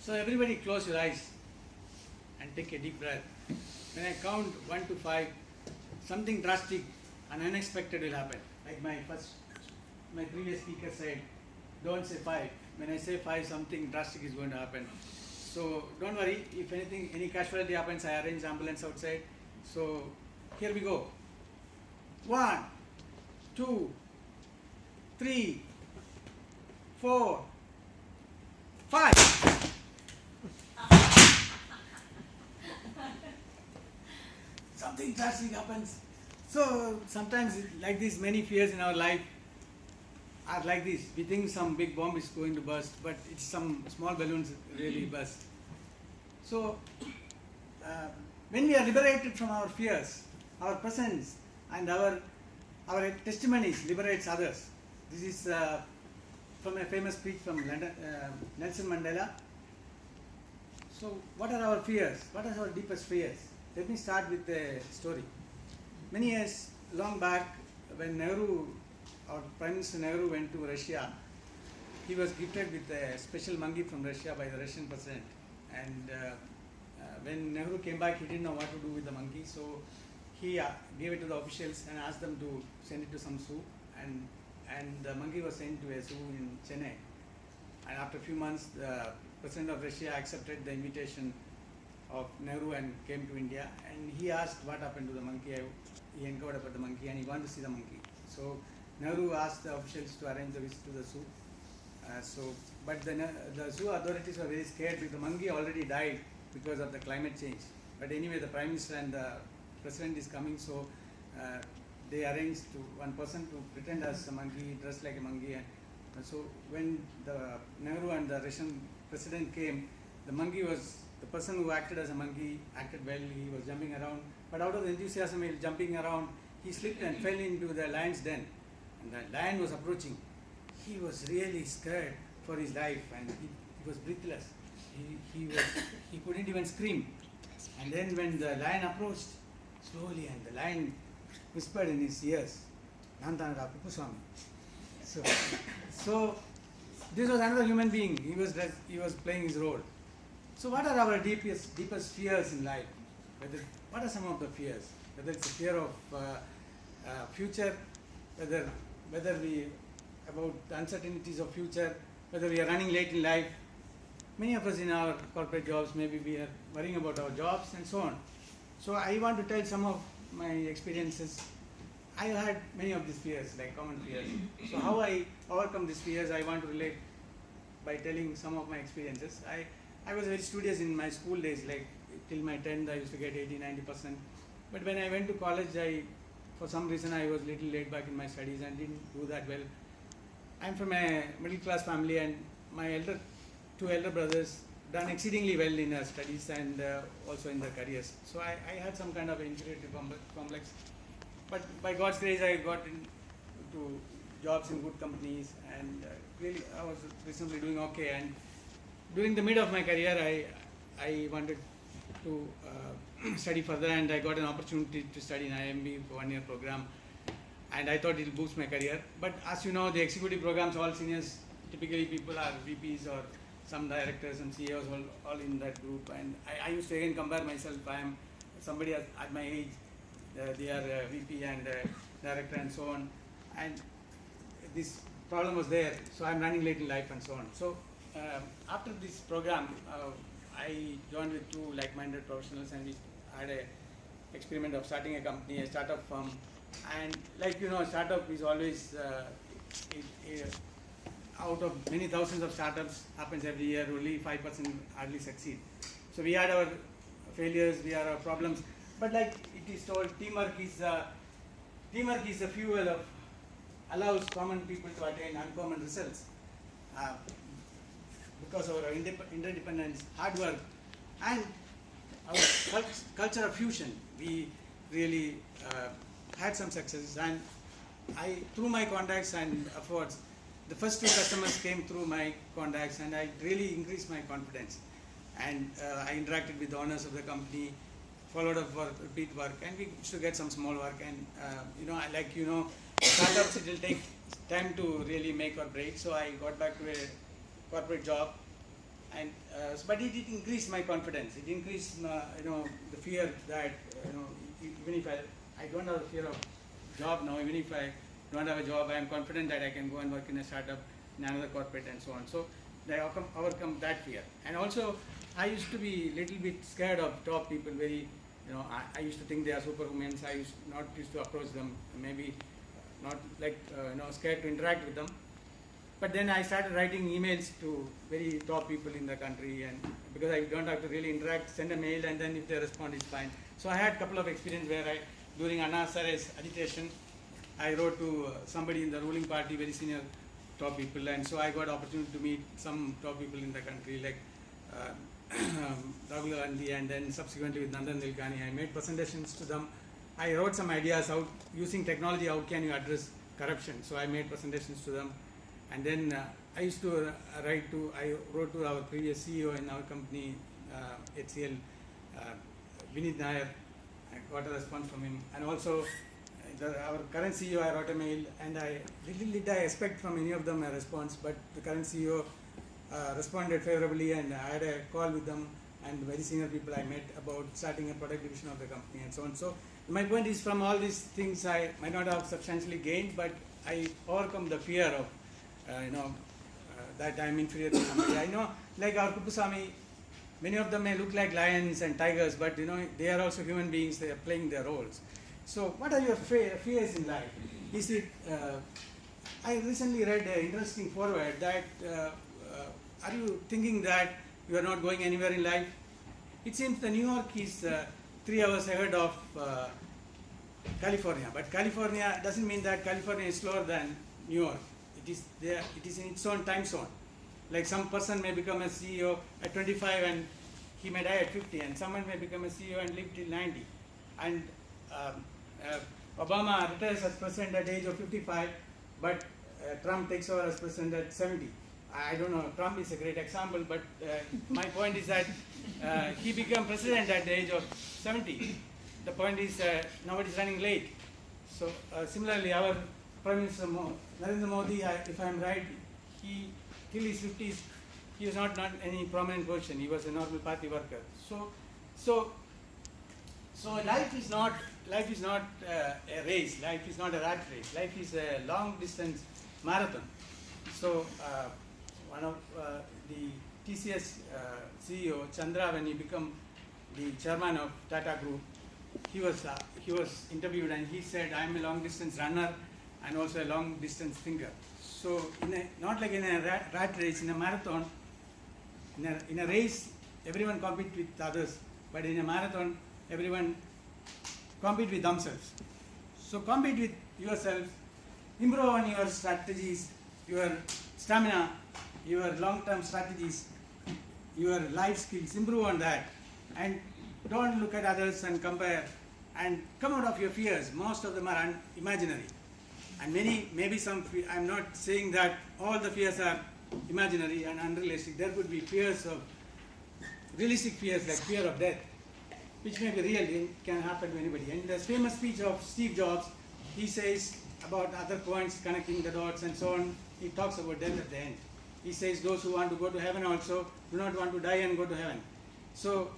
So everybody close your eyes and take a deep breath. When I count 1 to 5, something drastic and unexpected will happen. Like my previous speaker said, don't say 5. When I say 5, something drastic is going to happen. So don't worry, if anything, any casualty happens, I arrange ambulance outside. So here we go. 1, 2, 3, 4, 5. Something drastic happens. So sometimes like this, many fears in our life are like this. We think some big bomb is going to burst, but it's some small balloons really burst. So when we are liberated from our fears, our presence and our testimonies liberates others. This is from a famous speech from London, Nelson Mandela. So what are our fears? What are our deepest fears? Let me start with a story. Many years long back, when Nehru, our Prime Minister Nehru went to Russia, he was gifted with a special monkey from Russia by the Russian president. And when Nehru came back, he didn't know what to do with the monkey, so he gave it to the officials and asked them to send it to some zoo. And the monkey was sent to a zoo in Chennai. And after a few months, the president of Russia accepted the invitation of Nehru and came to India. And he asked what happened to the monkey. He inquired about the monkey and he wanted to see the monkey. So Nehru asked the officials to arrange a visit to the zoo. But the zoo authorities were very scared because the monkey already died because of the climate change. But anyway, the Prime Minister and the President is coming, so they arranged one person to pretend as a monkey, dressed like a monkey. And so when the Nehru and the Russian President came, the person who acted as a monkey acted well. He was jumping around, but out of the enthusiasm, he was jumping around. He slipped and fell into the lion's den, and the lion was approaching. He was really scared for his life, and he was breathless. He couldn't even scream. And then when the lion approached slowly, and the lion whispered in his ears, "Nantanaga Kupuswami." So this was another human being. He was playing his role. So what are our deepest fears in life? What are some of the fears? Whether it's a fear of future, whether we about the uncertainties of future, whether we are running late in life. Many of us in our corporate jobs, maybe we are worrying about our jobs and so on. So I want to tell some of my experiences. I had many of these fears, like common fears. So how I overcome these fears, I want to relate by telling some of my experiences. I was very studious in my school days, like till my 10th I used to get 80-90%. But when I went to college, for some reason I was a little laid back in my studies and didn't do that well. I'm from a middle class family, and my two elder brothers done exceedingly well in their studies and also in their careers. So I had some kind of inferiority complex. But by God's grace, I got into jobs in good companies, and really I was reasonably doing okay. And during the mid of my career, I wanted to study further, and I got an opportunity to study in IMB for 1-year program, and I thought it will boost my career. But as you know, the executive programs, all seniors, typically people are VPs or some directors and CEOs, all in that group. And I used to again compare myself. I am somebody at my age, they are VP and director and so on. And this problem was there, so I'm running late in life and so on. So after this program, I joined with two like-minded professionals, and we had an experiment of starting a company, a startup firm. And like you know, startup is always out of many thousands of startups happens every year, only 5% hardly succeed. So we had our failures, we had our problems, but like it is told, teamwork is the fuel of allows common people to attain uncommon results. Because of our interdependence, hard work, and our culture of fusion, we really had some successes. And through my contacts and efforts, the first 2 customers came through my contacts, and I really increased my confidence. And I interacted with the owners of the company, followed up for repeat work, and we used to get some small work. And startups, it will take time to really make or break. So I got back to a corporate job, And but it increased my confidence. It increased the fear that even if I don't have a fear of job now, even if I don't have a job, I am confident that I can go and work in a startup, in another corporate, and so on. So I overcome that fear. And also, I used to be a little bit scared of top people. I used to think they are superhumans. I used to approach them, maybe not like scared to interact with them. But then I started writing emails to very top people in the country, and because I don't have to really interact, send a mail, and then if they respond, it's fine. So I had a couple of experiences where during Anna Hazare's agitation, I wrote to somebody in the ruling party, very senior top people, and so I got opportunity to meet some top people in the country, like Rahul Gandhi, and then subsequently with Nandan Nilekani. I made presentations to them. I wrote some ideas how using technology, how can you address corruption. So I made presentations to them. And then I used to I wrote to our previous CEO in our company, HCL, Vinit Nair. I got a response from him. And also our current CEO, I wrote a mail, and little did I expect from any of them a response, but the current CEO responded favorably, and I had a call with them and very senior people I met about starting a product division of the company and so on. So my point is, from all these things I might not have substantially gained, but I overcome the fear of that I'm inferior to somebody. I know, like our Kuppusamy, many of them may look like lions and tigers, but they are also human beings. They are playing their roles. So what are your fears in life? Is it? I recently read an interesting foreword that are you thinking that you are not going anywhere in life? It seems that New York is 3 hours ahead of California, but California doesn't mean that California is slower than New York. It is there. It is in its own time zone. Like some person may become a CEO at 25 and he may die at 50, and someone may become a CEO and live till 90. And Obama retires as president at the age of 55, but Trump takes over as president at 70. I don't know, Trump is a great example, but my point is that he became president at the age of 70. The point is nobody is running late. So similarly, our Prime Minister Narendra Modi, if I am right, he till his 50s, he was not any prominent position. He was a normal party worker. So life is not a race. Life is not a rat race. Life is a long distance marathon. So one of the TCS CEO Chandra, when he became the chairman of Tata Group, he was interviewed and he said, "I am a long distance runner and also a long distance thinker." So not like in a rat race, in a marathon, in a race, everyone competes with others, but in a marathon, everyone compete with themselves. So compete with yourself, improve on your strategies, your stamina, your long-term strategies, your life skills, improve on that, and don't look at others and compare, and come out of your fears. Most of them are imaginary, and maybe some, I'm not saying that all the fears are imaginary and unrealistic. There could be fears of, realistic fears like fear of death, which may be real, it can happen to anybody. And the famous speech of Steve Jobs, he says about other points, connecting the dots and so on, he talks about death at the end. He says those who want to go to heaven also do not want to die and go to heaven. So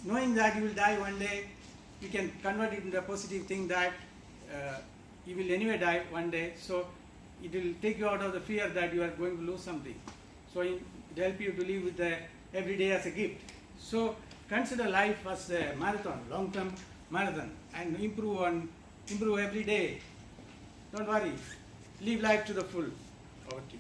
knowing that you will die one day, you can convert it into a positive thing that you will anyway die one day. So it will take you out of the fear that you are going to lose something. So it will help you to live with the every day as a gift. So consider life as a marathon, long-term marathon, and improve every day. Don't worry. Live life to the full. Over to you.